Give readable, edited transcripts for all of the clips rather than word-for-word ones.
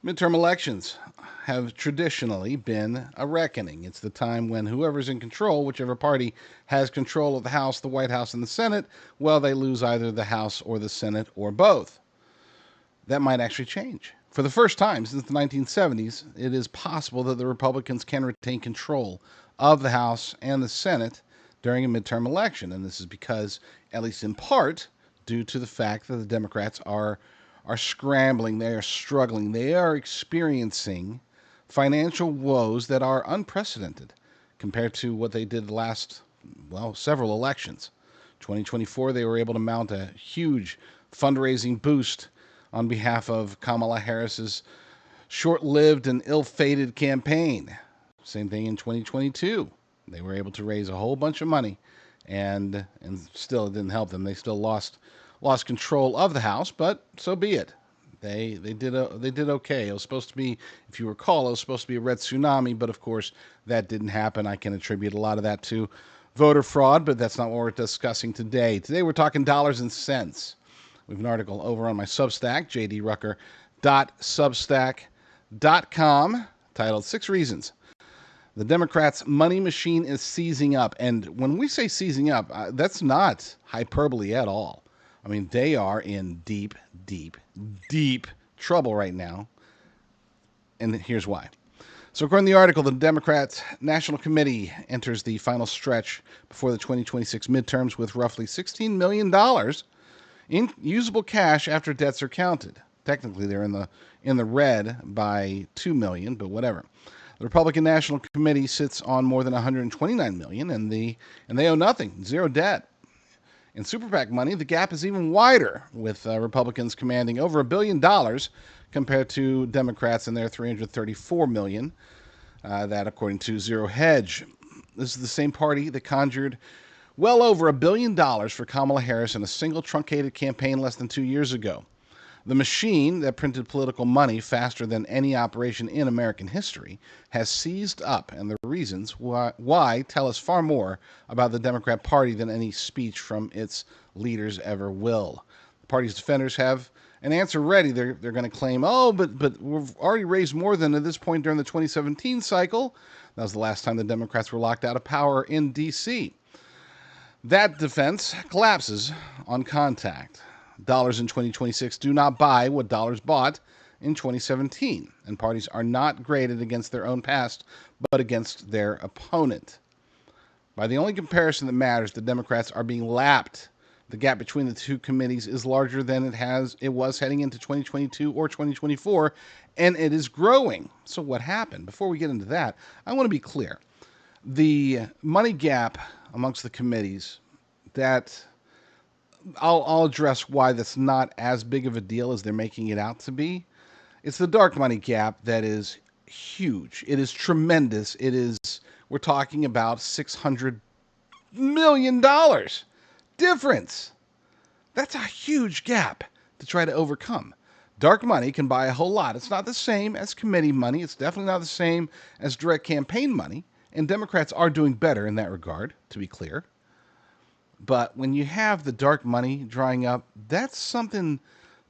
Midterm elections have traditionally been a reckoning. It's the time when whoever's in control, whichever party has control of the House, the White House, and the Senate, well, they lose either the House or the Senate or both. That might actually change. For the first time since the 1970s, it is possible that the Republicans can retain control of the House and the Senate during a midterm election. And this is because, at least in part, due to the fact that the Democrats are scrambling, they are struggling, they are experiencing financial woes that are unprecedented compared to what they did the last, several elections. 2024, they were able to mount a huge fundraising boost on behalf of Kamala Harris's short-lived and ill-fated campaign. Same thing in 2022. They were able to raise a whole bunch of money, and still it didn't help them. They still lost control of the House, but so be it. They did okay. It was supposed to be, if you recall, it was supposed to be a red tsunami, but of course that didn't happen. I can attribute a lot of that to voter fraud, but that's not what we're discussing today. Today we're talking dollars and cents. We have an article over on my Substack, jdrucker.substack.com, titled 6 Reasons the Democrats' Money Machine is Seizing Up. And when we say seizing up, that's not hyperbole at all. I mean, they are in deep, deep, deep trouble right now. And here's why. So according to the article, the Democrats' National Committee enters the final stretch before the 2026 midterms with roughly $16 million in usable cash after debts are counted. Technically, they're in the red by $2 million, but whatever. The Republican National Committee sits on more than $129 million, and they owe nothing, zero debt. In super PAC money, the gap is even wider, with Republicans commanding over $1 billion compared to Democrats and their $334 million. That, according to ZeroHedge, this is the same party that conjured well over $1 billion for Kamala Harris in a single truncated campaign less than 2 years ago. The machine that printed political money faster than any operation in American history has seized up, and the reasons why tell us far more about the Democrat Party than any speech from its leaders ever will. The party's defenders have an answer ready. They're going to claim, but we've already raised more than at this point during the 2017 cycle. That was the last time the Democrats were locked out of power in D.C. That defense collapses on contact. Dollars in 2026 do not buy what dollars bought in 2017, and parties are not graded against their own past, but against their opponent. By the only comparison that matters, the Democrats are being lapped. The gap between the two committees is larger than it was heading into 2022 or 2024, and it is growing. So what happened? Before we get into that, I want to be clear. The money gap amongst the committees, that I'll address why that's not as big of a deal as they're making it out to be. It's the dark money gap that is huge. It is tremendous. We're talking about $600 million difference. That's a huge gap to try to overcome. Dark money can buy a whole lot. It's not the same as committee money. It's definitely not the same as direct campaign money. And Democrats are doing better in that regard, to be clear. But when you have the dark money drying up, that's something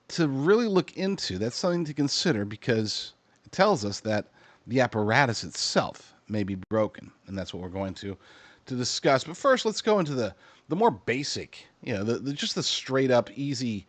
to really look into. That's something to consider, because it tells us that the apparatus itself may be broken. And that's what we're going to discuss. But first, let's go into the more basic, just the straight up easy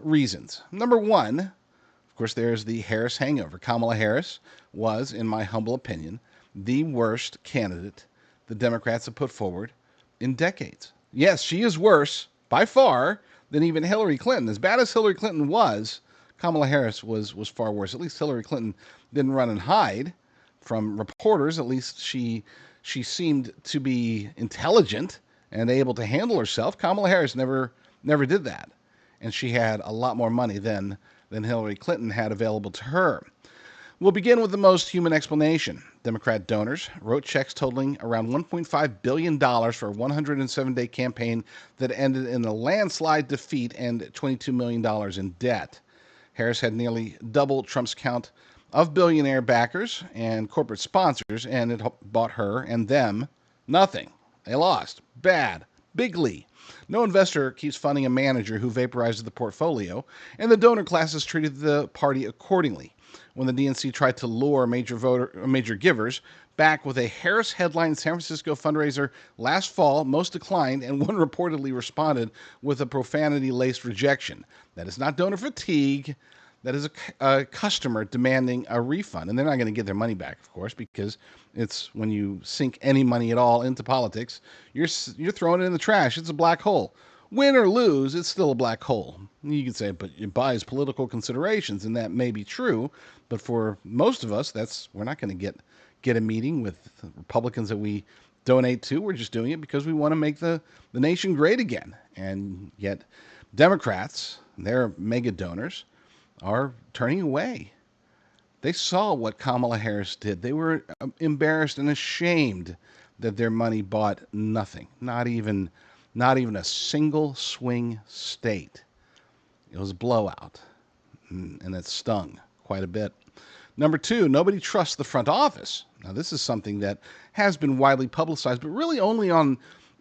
reasons. Number one, of course, there's the Harris hangover. Kamala Harris was, in my humble opinion, the worst candidate the Democrats have put forward in decades. Yes, she is worse by far than even Hillary Clinton. As bad as Hillary Clinton was, Kamala Harris was far worse. At least Hillary Clinton didn't run and hide from reporters. At least she seemed to be intelligent and able to handle herself. Kamala Harris never did that. And she had a lot more money than Hillary Clinton had available to her. We'll begin with the most human explanation. Democrat donors wrote checks totaling around $1.5 billion for a 107-day campaign that ended in a landslide defeat and $22 million in debt. Harris had nearly double Trump's count of billionaire backers and corporate sponsors, and it bought her and them nothing. They lost. Bad. bigly. No investor keeps funding a manager who vaporizes the portfolio, and the donor classes treated the party accordingly. When the DNC tried to lure major givers back with a Harris headline San Francisco fundraiser last fall, most declined, and one reportedly responded with a profanity-laced rejection. That is not donor fatigue. That is a customer demanding a refund. And they're not going to get their money back, of course, because it's when you sink any money at all into politics, you're throwing it in the trash. It's a black hole. Win or lose, it's still a black hole. You could say, but it buys political considerations, and that may be true. But for most of us, we're not going to get a meeting with Republicans that we donate to. We're just doing it because we want to make the nation great again. And yet Democrats, they're mega donors, are turning away. They saw what Kamala Harris did. They were embarrassed and ashamed that their money bought nothing, not even a single swing state. It was a blowout, and it stung quite a bit. Number two, nobody trusts the front office. Now, this is something that has been widely publicized, but really only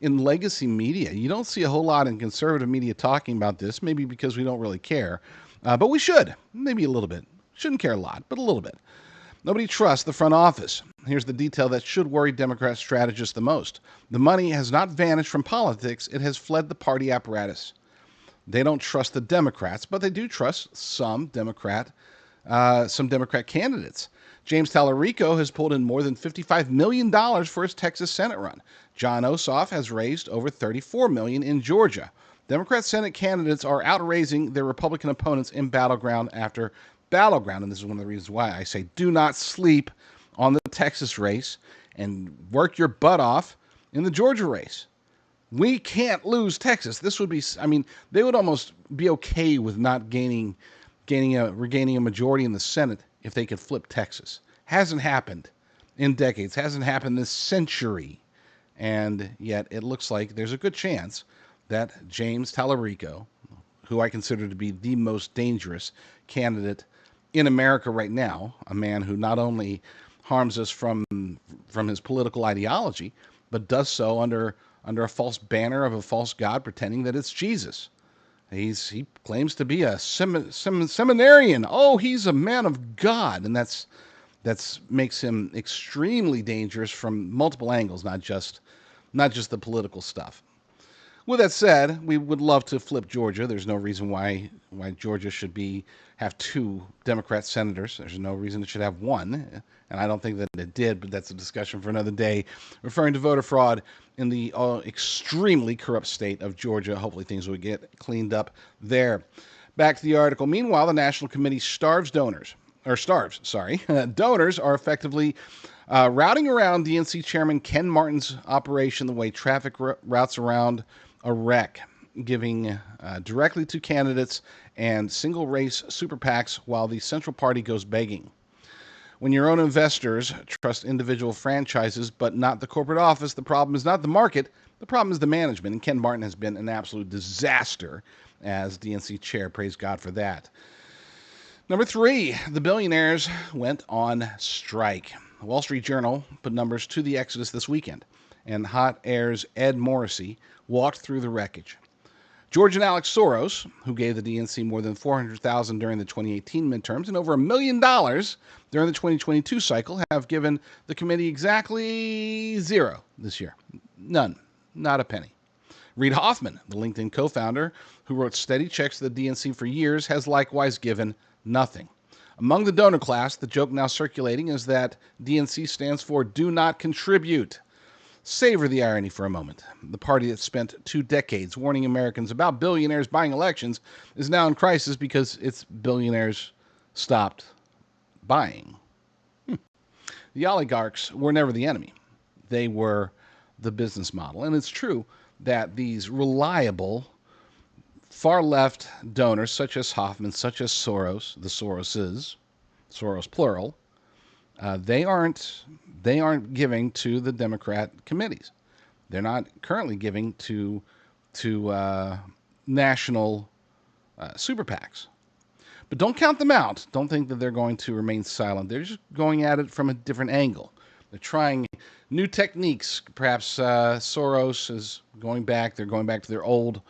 in legacy media. You don't see a whole lot in conservative media talking about this, maybe because we don't really care. But we should, maybe a little bit. Shouldn't care a lot, but a little bit. Nobody trusts the front office. Here's the detail that should worry Democrat strategists the most. The money has not vanished from politics. It has fled the party apparatus. They don't trust the Democrats, but they do trust some Democrat candidates. James Tallarico has pulled in more than $55 million for his Texas Senate run. John Ossoff has raised over $34 million in Georgia. Democrat Senate candidates are outraising their Republican opponents in battleground after battleground, and this is one of the reasons why I say do not sleep on the Texas race and work your butt off in the Georgia race. We can't lose Texas. This would be, they would almost be okay with not regaining a majority in the Senate if they could flip Texas. Hasn't happened in decades. Hasn't happened this century. And yet it looks like there's a good chance that James Tallarico, who I consider to be the most dangerous candidate in America right now, a man who not only harms us from his political ideology, but does so under a false banner of a false god, pretending that it's Jesus. He claims to be a seminarian. Oh, he's a man of God, and that's makes him extremely dangerous from multiple angles, not just the political stuff. With that said, we would love to flip Georgia. There's no reason why Georgia should have two Democrat senators. There's no reason it should have one, and I don't think that it did, but that's a discussion for another day. Referring to voter fraud in the extremely corrupt state of Georgia, hopefully things will get cleaned up there. Back to the article. Meanwhile, the National Committee starves. Donors are effectively routing around DNC Chairman Ken Martin's operation the way traffic routes around a wreck, giving directly to candidates and single race super PACs while the central party goes begging. When your own investors trust individual franchises but not the corporate office, the problem is not the market, the problem is the management. And Ken Martin has been an absolute disaster as DNC chair. Praise God for that. Number three, the billionaires went on strike. The Wall Street Journal put numbers to the exodus this weekend, and Hot Air's Ed Morrissey walked through the wreckage. George and Alex Soros, who gave the DNC more than $400,000 during the 2018 midterms and over $1 million during the 2022 cycle, have given the committee exactly zero this year. None. Not a penny. Reid Hoffman, the LinkedIn co-founder, who wrote steady checks to the DNC for years, has likewise given nothing. Among the donor class, the joke now circulating is that DNC stands for Do Not Contribute. Savor the irony for a moment. The party that spent 2 decades warning Americans about billionaires buying elections is now in crisis because its billionaires stopped buying. The oligarchs were never the enemy. They were the business model. And it's true that these reliable far-left donors, such as Hoffman, such as Soros, the Soroses, Soros plural, they aren't giving to the Democrat committees. They're not currently giving to national super PACs. But don't count them out. Don't think that they're going to remain silent. They're just going at it from a different angle. They're trying new techniques. Perhaps Soros is going back. They're going back to their old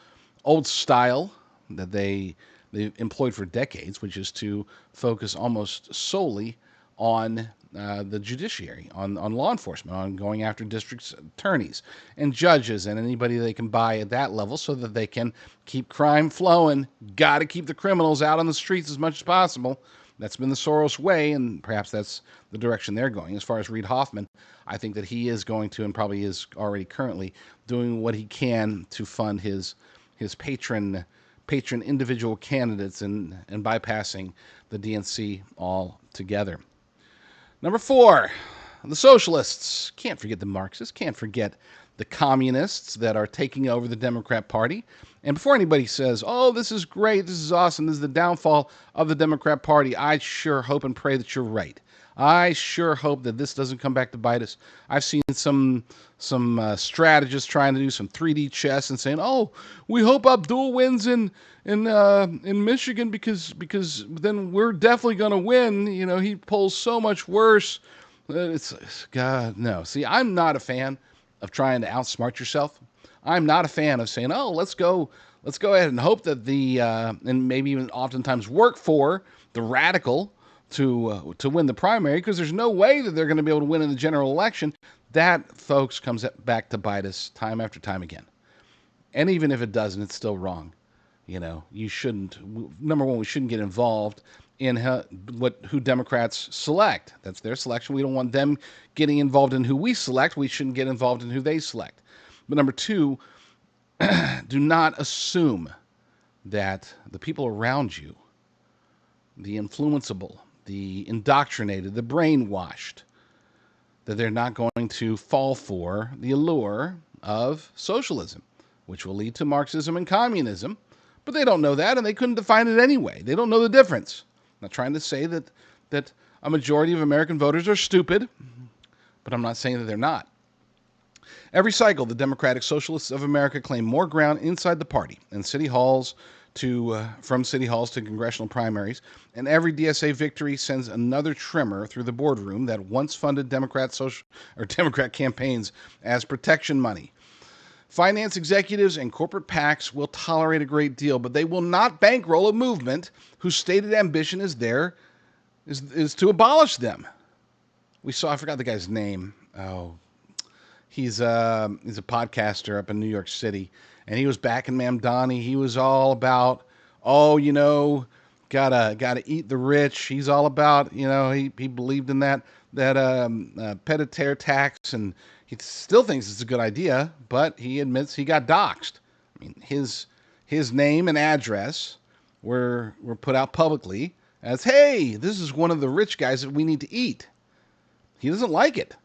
style that they employed for decades, which is to focus almost solely on the judiciary, on law enforcement, on going after district attorneys and judges and anybody they can buy at that level so that they can keep crime flowing. Got to keep the criminals out on the streets as much as possible. That's been the Soros way, and perhaps that's the direction they're going. As far as Reid Hoffman, I think that he is going to, and probably is already currently, doing what he can to fund his patron individual candidates and bypassing the DNC altogether. Number 4, the socialists. Can't forget the Marxists. Can't forget the communists that are taking over the Democrat Party. And before anybody says, oh, this is great, this is awesome, this is the downfall of the Democrat Party, I sure hope and pray that you're right. I sure hope that this doesn't come back to bite us. I've seen some strategists trying to do some 3D chess and saying, "Oh, we hope Abdul wins in Michigan because then we're definitely going to win. You know, he polls so much worse." It's God no. See, I'm not a fan of trying to outsmart yourself. I'm not a fan of saying, "Oh, let's go ahead and hope that and maybe even oftentimes work for the radical to win the primary," because there's no way that they're going to be able to win in the general election. That, folks, comes back to bite us time after time again. And even if it doesn't, it's still wrong. You know, you shouldn't. Number one, we shouldn't get involved in who Democrats select. That's their selection. We don't want them getting involved in who we select. We shouldn't get involved in who they select. But number 2, do not assume that the people around you, the influenceable, the indoctrinated, the brainwashed, that they're not going to fall for the allure of socialism, which will lead to Marxism and communism. But they don't know that, and they couldn't define it anyway. They don't know the difference. I'm not trying to say that a majority of American voters are stupid, but I'm not saying that they're not. Every cycle, the Democratic Socialists of America claim more ground inside the party and city halls from city halls to congressional primaries, and every DSA victory sends another trimmer through the boardroom that once funded Democrat campaigns as protection money. Finance executives and corporate PACs will tolerate a great deal, but they will not bankroll a movement whose stated ambition is to abolish them. I forgot the guy's name. Oh, he's a podcaster up in New York City. And he was back in Mamdani. He was all about, gotta eat the rich. He's all about, he believed in that pied-à-terre tax, and he still thinks it's a good idea, but he admits he got doxxed. I mean, his name and address were put out publicly as, hey, this is one of the rich guys that we need to eat. He doesn't like it,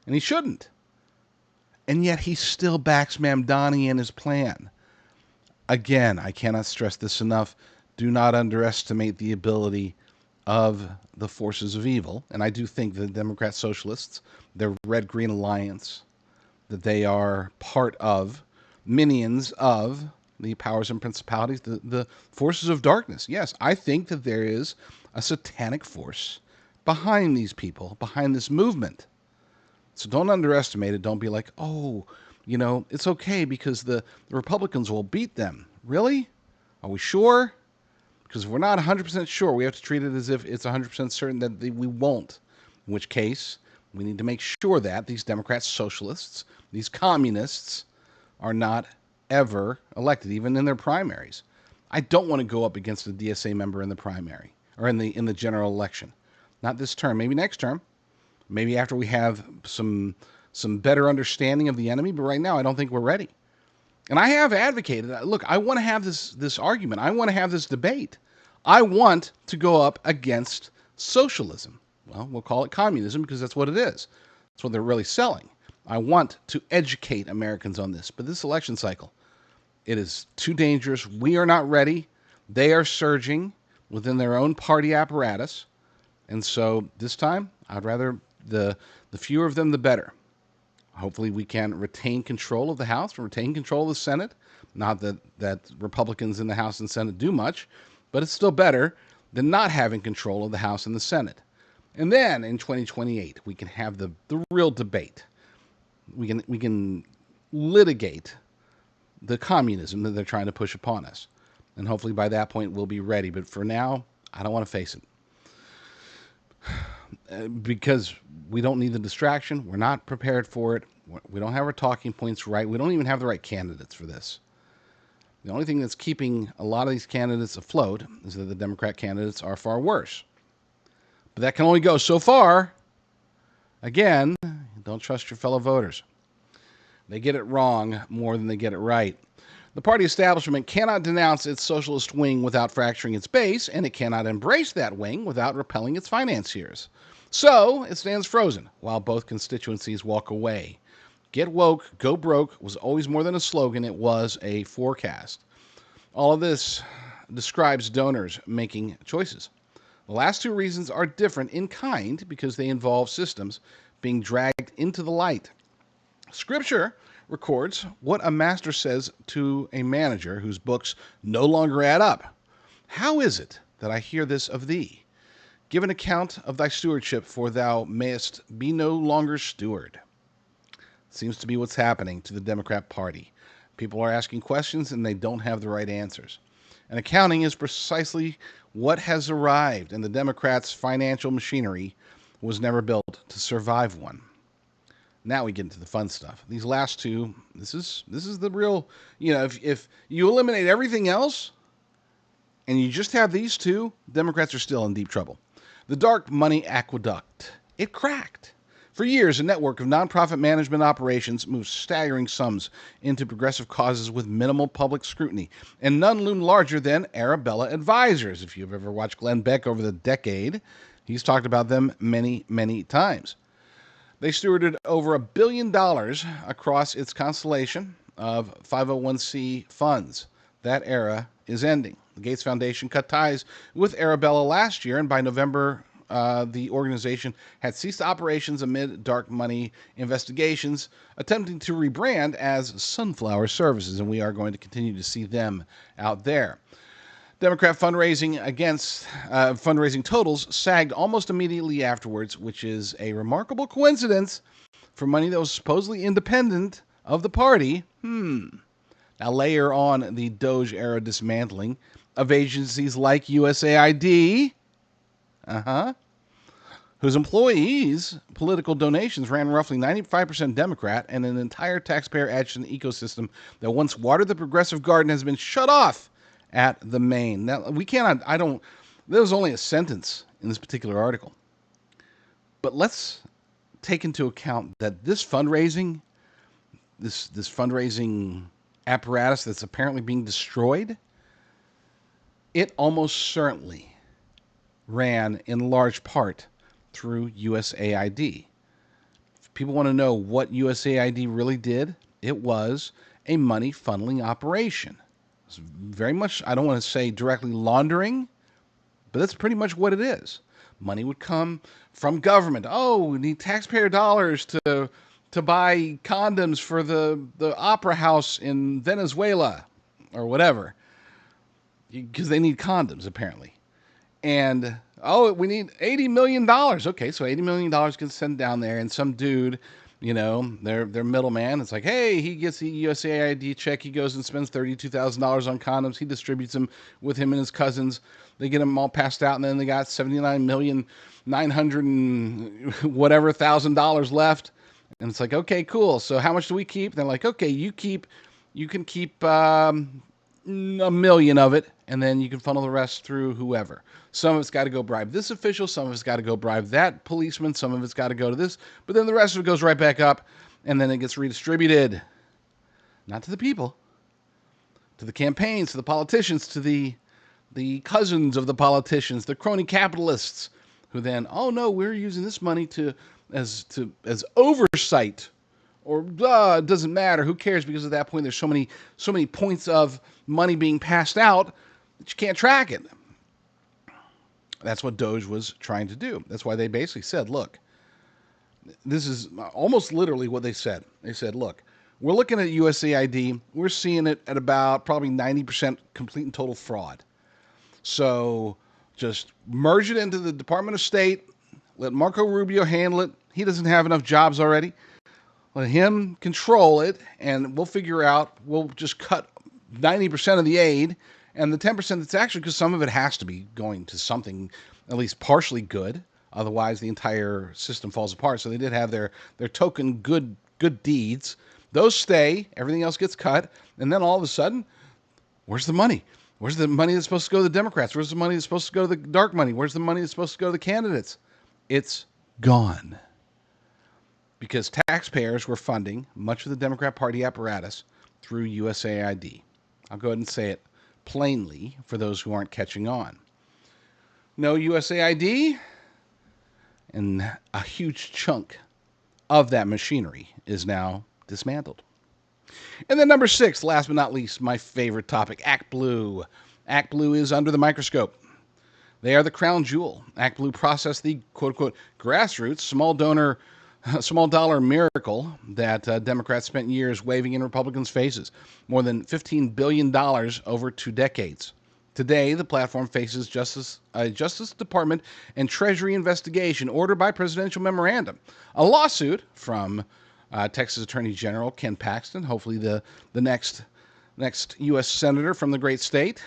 and he shouldn't. And yet he still backs Mamdani in his plan. Again, I cannot stress this enough. Do not underestimate the ability of the forces of evil. And I do think the Democrat Socialists, their Red-Green Alliance, that they are part of, minions of the powers and principalities, the forces of darkness. Yes, I think that there is a satanic force behind these people, behind this movement. So don't underestimate it. Don't be like, it's okay because the Republicans will beat them. Really? Are we sure? Because if we're not 100% sure, we have to treat it as if it's 100% certain that we won't. In which case, we need to make sure that these Democrat socialists, these communists, are not ever elected, even in their primaries. I don't want to go up against a DSA member in the primary or in the general election. Not this term. Maybe next term. Maybe after we have some better understanding of the enemy, but right now I don't think we're ready. And I have advocated, look, I want to have this argument. I want to have this debate. I want to go up against socialism. Well, we'll call it communism because that's what it is. That's what they're really selling. I want to educate Americans on this. But this election cycle, it is too dangerous. We are not ready. They are surging within their own party apparatus. And so this time, I'd rather the fewer of them, the better. Hopefully we can retain control of the House and retain control of the Senate. Not that Republicans in the House and Senate do much, but it's still better than not having control of the House and the Senate. And then in 2028, we can have the real debate. We can litigate the communism that they're trying to push upon us. And hopefully by that point we'll be ready. But for now, I don't want to face it. Because we don't need the distraction. We're not prepared for it. We don't have our talking points right. We don't even have the right candidates for this. The only thing that's keeping a lot of these candidates afloat is that the Democrat candidates are far worse. But that can only go so far. Again, don't trust your fellow voters. They get it wrong more than they get it right. The party establishment cannot denounce its socialist wing without fracturing its base, and it cannot embrace that wing without repelling its financiers. So it stands frozen while both constituencies walk away. Get woke, go broke was always more than a slogan, it was a forecast. All of this describes donors making choices. The last two reasons are different in kind because they involve systems being dragged into the light. Scripture records what a master says to a manager whose books no longer add up. How is it that I hear this of thee? Give an account of thy stewardship, for thou mayest be no longer steward. Seems to be what's happening to the Democrat Party. People are asking questions and they don't have the right answers. And accounting is precisely what has arrived, and the Democrats' financial machinery was never built to survive one. Now we get into the fun stuff. These last two, this is the real, if you eliminate everything else and you just have these two, Democrats are still in deep trouble. The dark money aqueduct. It cracked. For years, a network of nonprofit management operations moved staggering sums into progressive causes with minimal public scrutiny, and none loomed larger than Arabella Advisors. If you've ever watched Glenn Beck over the decade, he's talked about them many, many times. They stewarded over $1 billion across its constellation of 501c funds. That era is ending. The Gates Foundation cut ties with Arabella last year, and by November, the organization had ceased operations amid dark money investigations, attempting to rebrand as Sunflower Services, and we are going to continue to see them out there. Democrat fundraising totals sagged almost immediately afterwards, which is a remarkable coincidence for money that was supposedly independent of the party. Now layer on the Doge era dismantling of agencies like USAID, whose employees' political donations ran roughly 95% Democrat, and an entire taxpayer-action ecosystem that once watered the progressive garden has been shut off at the main. Now, there was only a sentence in this particular article. But let's take into account that this fundraising, this fundraising apparatus that's apparently being destroyed, it almost certainly ran in large part through USAID. If people want to know what USAID really did, it was a money funneling operation. It's very much, I don't want to say directly laundering, but that's pretty much what it is. Money would come from government. Oh, we need taxpayer dollars to buy condoms for the opera house in Venezuela or whatever, because they need condoms apparently. And we need $80 million. Okay, so $80 million gets sent down there, and some dude, their middleman, it's like, hey, he gets the USAID check. He goes and spends $32,000 on condoms. He distributes them with him and his cousins. They get them all passed out, and then they got $79,900,000 and whatever $1,000 left. And it's like, okay, cool. So how much do we keep? And they're like, okay, you can keep $1 million of it, and then you can funnel the rest through whoever. Some of it's got to go bribe this official, some of it's got to go bribe that policeman, some of it's got to go to this, but then the rest of it goes right back up, and then it gets redistributed. Not to the people, to the campaigns, to the politicians, to the cousins of the politicians, the crony capitalists, who then, oh no, we're using this money as oversight, or it doesn't matter, who cares, because at that point there's so many points of money being passed out that you can't track it. That's what Doge was trying to do. That's why they basically said, look, this is almost literally what they said. They said, look, we're looking at USAID. We're seeing it at about probably 90% complete and total fraud. So just merge it into the Department of State. Let Marco Rubio handle it. He doesn't have enough jobs already. Let him control it, and we'll figure out, we'll just cut 90% of the aid, and the 10% that's actually, because some of it has to be going to something at least partially good. Otherwise, the entire system falls apart. So they did have their token good deeds. Those stay. Everything else gets cut. And then all of a sudden, where's the money? Where's the money that's supposed to go to the Democrats? Where's the money that's supposed to go to the dark money? Where's the money that's supposed to go to the candidates? It's gone. Because taxpayers were funding much of the Democrat Party apparatus through USAID. I'll go ahead and say it plainly for those who aren't catching on. No USAID, and a huge chunk of that machinery is now dismantled. And then number 6, last but not least, my favorite topic, ActBlue. ActBlue is under the microscope. They are the crown jewel. ActBlue processed the quote-unquote grassroots, small dollar miracle that Democrats spent years waving in Republicans' faces. More than $15 billion over 2 decades. Today, the platform faces a Justice Department and Treasury investigation ordered by presidential memorandum. A lawsuit from Texas Attorney General Ken Paxton, hopefully the next U.S. Senator from the great state.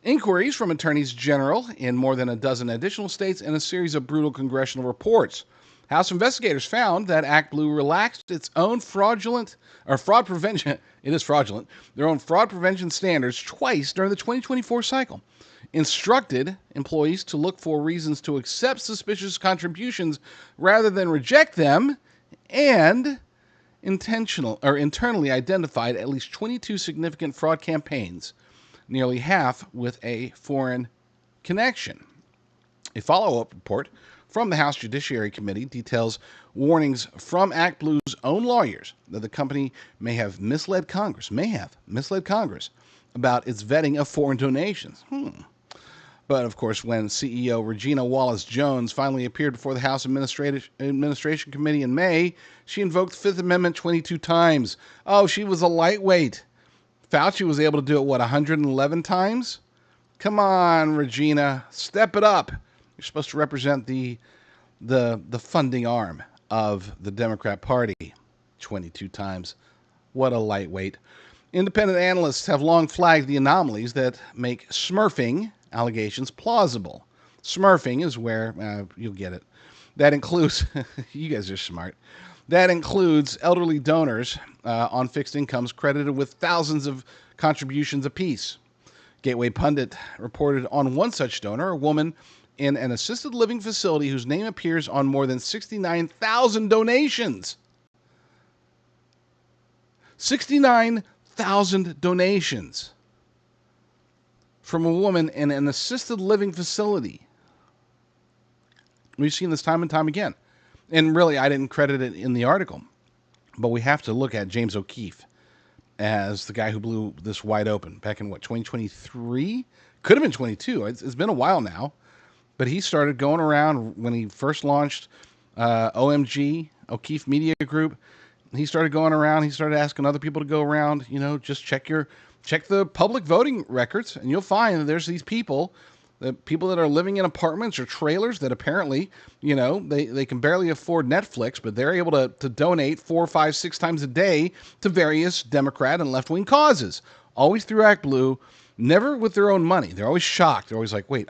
Inquiries from attorneys general in more than a dozen additional states, and a series of brutal congressional reports. House investigators found that ActBlue relaxed its own fraud prevention. It is fraudulent. Their own fraud prevention standards twice during the 2024 cycle. Instructed employees to look for reasons to accept suspicious contributions rather than reject them, and internally identified at least 22 significant fraud campaigns, nearly half with a foreign connection. A follow-up report from the House Judiciary Committee details warnings from ActBlue's own lawyers that the company may have misled Congress about its vetting of foreign donations. But, of course, when CEO Regina Wallace-Jones finally appeared before the House Administration Committee in May, she invoked the Fifth Amendment 22 times. Oh, she was a lightweight. Fauci was able to do it, 111 times? Come on, Regina, step it up. You're supposed to represent the funding arm of the Democrat Party 22 times. What a lightweight. Independent analysts have long flagged the anomalies that make smurfing allegations plausible. Smurfing is where, you'll get it. That includes, you guys are smart. That includes elderly donors on fixed incomes credited with thousands of contributions apiece. Gateway Pundit reported on one such donor, a woman in an assisted living facility whose name appears on more than 69,000 donations. 69,000 donations from a woman in an assisted living facility. We've seen this time and time again. And really, I didn't credit it in the article. But we have to look at James O'Keefe as the guy who blew this wide open back in, 2023? Could have been 22. It's been a while now. But he started going around when he first launched OMG, O'Keefe Media Group. He started going around. He started asking other people to go around, just check the public voting records, and you'll find that there's these people that are living in apartments or trailers that apparently, they can barely afford Netflix, but they're able to donate 4, 5, 6 times a day to various Democrat and left-wing causes. Always through ActBlue, never with their own money. They're always shocked. They're always like, wait,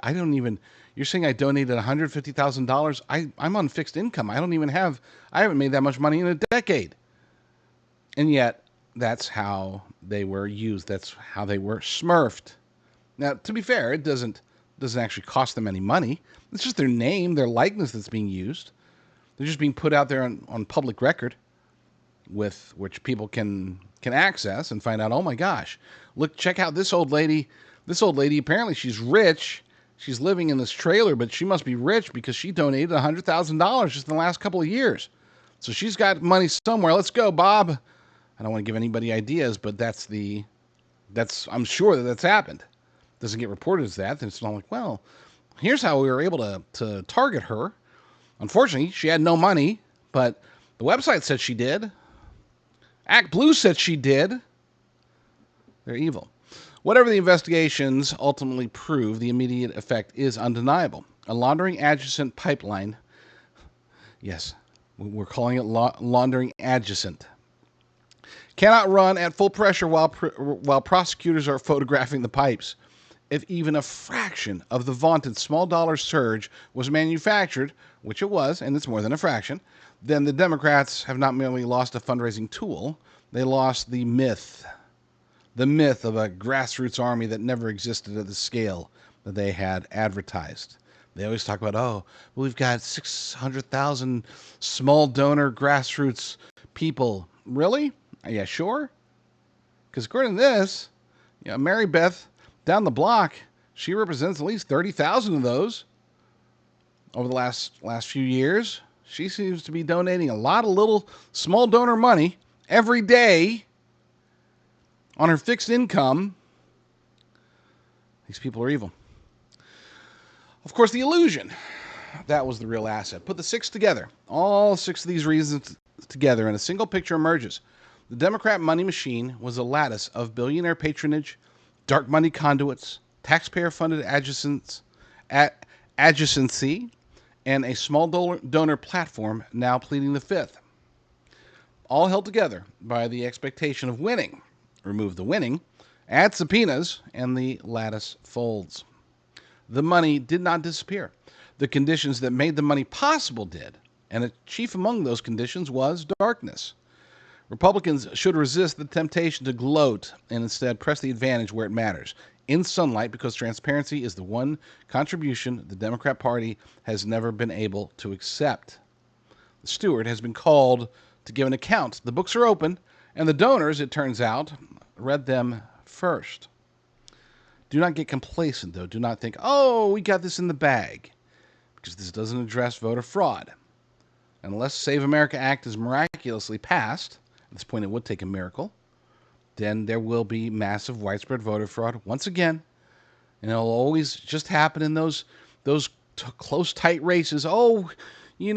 you're saying I donated $150,000? I'm on fixed income. I haven't made that much money in a decade. And yet, that's how they were used. That's how they were smurfed. Now, to be fair, it doesn't actually cost them any money. It's just their name, their likeness that's being used. They're just being put out there on public record, with which people can access and find out, oh my gosh, look, check out this old lady. This old lady, apparently she's rich. She's living in this trailer, but she must be rich because she donated $100,000 just in the last couple of years. So she's got money somewhere. Let's go, Bob. I don't want to give anybody ideas, but I'm sure that's happened. Doesn't get reported as that. Then it's not like, well, here's how we were able to target her. Unfortunately, she had no money, but the website said she did. ActBlue said she did. They're evil. Whatever the investigations ultimately prove, the immediate effect is undeniable. A laundering adjacent pipeline Yes, we're calling it laundering adjacent. Cannot run at full pressure while prosecutors are photographing the pipes. If even a fraction of the vaunted small dollar surge was manufactured, which it was, and it's more than a fraction, then the Democrats have not merely lost a fundraising tool, they lost the myth of a grassroots army that never existed at the scale that they had advertised. They always talk about, oh, well, we've got 600,000 small donor grassroots people. Really? Yeah, sure. Because according to this, Mary Beth down the block, she represents at least 30,000 of those over the last few years. She seems to be donating a lot of little small donor money every day on her fixed income. These people are evil. Of course, the illusion, that was the real asset. Put the six together, all six of these reasons together, and a single picture emerges. The Democrat money machine was a lattice of billionaire patronage, dark money conduits, taxpayer-funded adjacency, and a small donor platform now pleading the fifth. All held together by the expectation of winning. Remove the winning, add subpoenas, and the lattice folds. The money did not disappear. The conditions that made the money possible did, and chief among those conditions was darkness. Republicans should resist the temptation to gloat and instead press the advantage where it matters, in sunlight, because transparency is the one contribution the Democrat Party has never been able to accept. The steward has been called to give an account. The books are open, and the donors, it turns out, read them first. Do not get complacent, though. Do not think, oh, we got this in the bag, because this doesn't address voter fraud. Unless Save America Act is miraculously passed, at this point it would take a miracle, then there will be massive widespread voter fraud once again, and it'll always just happen in those close, tight races. Oh, we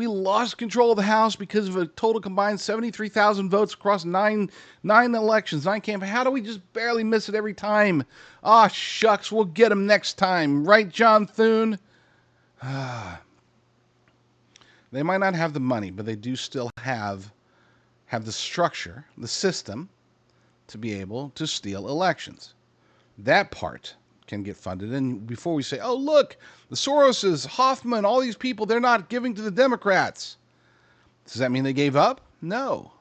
lost control of the House because of a total combined 73,000 votes across nine elections, 9 campaigns. How do we just barely miss it every time? Ah, shucks, we'll get them next time. Right, John Thune? They might not have the money, but they do still have the structure, the system, to be able to steal elections. That part can get funded. And before we say, oh, look, the Soroses, Hoffman, all these people, they're not giving to the Democrats. Does that mean they gave up? No.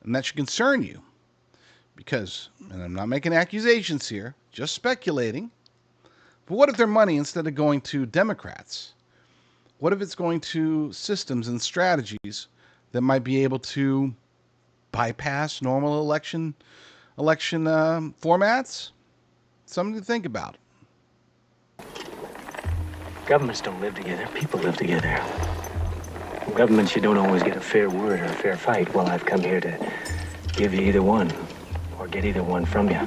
And that should concern you. Because, and I'm not making accusations here, just speculating, but what if their money, instead of going to Democrats, what if it's going to systems and strategies that might be able to bypass normal election formats? Something to think about. Governments don't live together. People live together. Governments, you don't always get a fair word or a fair fight. Well, I've come here to give you either one or get either one from you.